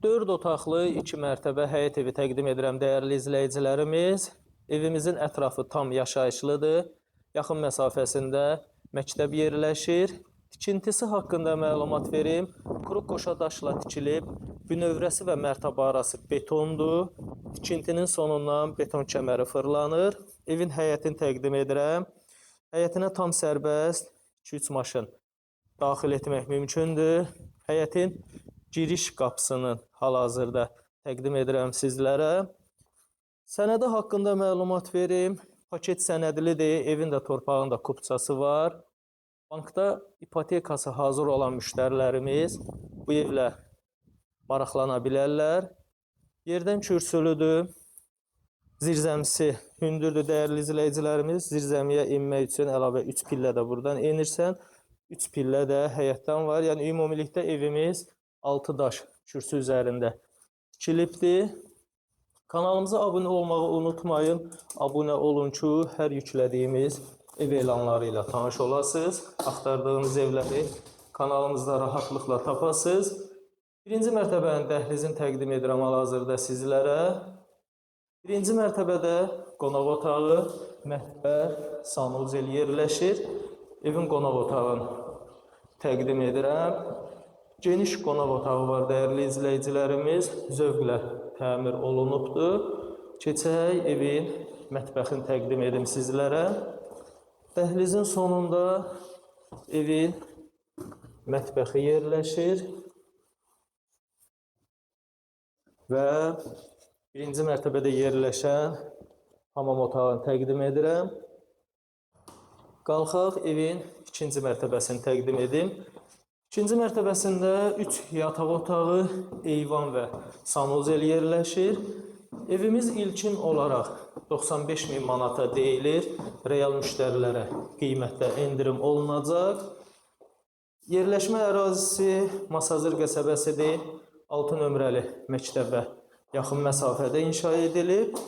4 otaqlı 2 mərtəbə həyət evi təqdim edirəm dəyərli izləyicilərimiz. Evimizin ətrafı tam yaşayışlıdır. Yaxın məsafəsində məktəb yerləşir. Tikintisi haqqında məlumat verim. Quru qoşa daşla tikilib, bünövrəsi və mərtəbə arası betondur. Tikintinin sonundan beton kəməri fırlanır. Evin həyətini təqdim edirəm. Həyətinə tam sərbəst 2-3 maşın daxil etmək mümkündür. Həyətin giriş qapısının hal-hazırda təqdim edirəm sizlərə. Sənədi haqqında məlumat verim. Paket sənədlidir, evin də torpağın da kupçası var. Bankda ipotekası hazır olan müştərilərimiz bu evlə maraqlana bilərlər. Yerdən kürsülüdür. Zirzəmisi hündürdür dəyərli izləyicilərimiz. Zirzəmiyə enmək üçün əlavə 3 pillə də buradan enirsən. 3 pillə də həyətdən var. Yəni ümumilikdə evimiz 6 daş kürsü üzərində tikilibdir. Kanalımıza abunə olmağı unutmayın. Abunə olun ki, hər yüklədiyimiz ev elanları ilə tanış olasınız. Axtardığınız evləri kanalımızda rahatlıqla tapasınız. Birinci mərtəbənin dəhlizini təqdim edirəm hal-hazırda sizlərə. Birinci mərtəbədə qonaq otağı, mətbəx, sanuzel yerləşir. Evin qonaq otağını təqdim edirəm. Geniş qonaq otağı var dəyərli izləyicilərimiz. Zövqlə təmir olunubdur. Keçək evin mətbəxini təqdim edim sizlərə. Dəhlizin sonunda evin mətbəxi yerləşir. Və birinci mərtəbədə yerləşən hamam otağını təqdim edirəm. Qalxaq evin ikinci mərtəbəsini təqdim edim. İkinci mərtəbəsində 3 yataq otağı, eyvan və sanuzel yerləşir. Evimiz ilkin olaraq 95.000 manata deyilir. Real müştərilərə qiymətdə endirim olunacaq. Yerləşmə ərazisi Masazır qəsəbəsidir. 6 nömrəli məktəbə yaxın məsafədə inşa edilib.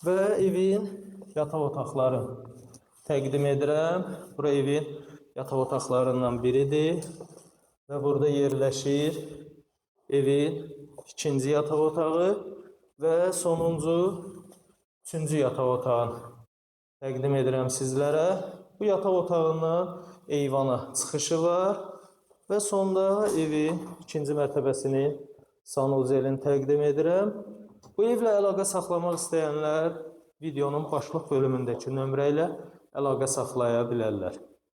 Və evin yataq otaqları təqdim edirəm. Bura evin yataq otaqlarından biridir. Və burada yerləşir evin ikinci yataq otağı və sonuncu üçüncü yataq otağını təqdim edirəm sizlərə. Bu yataq otağından eyvana çıxışı var. Və sonda evin ikinci mərtəbəsinin sanuzelini təqdim edirəm. Bu evlə əlaqə saxlamaq istəyənlər videonun başlıq bölümündəki nömrə ilə əlaqə saxlaya bilərlər.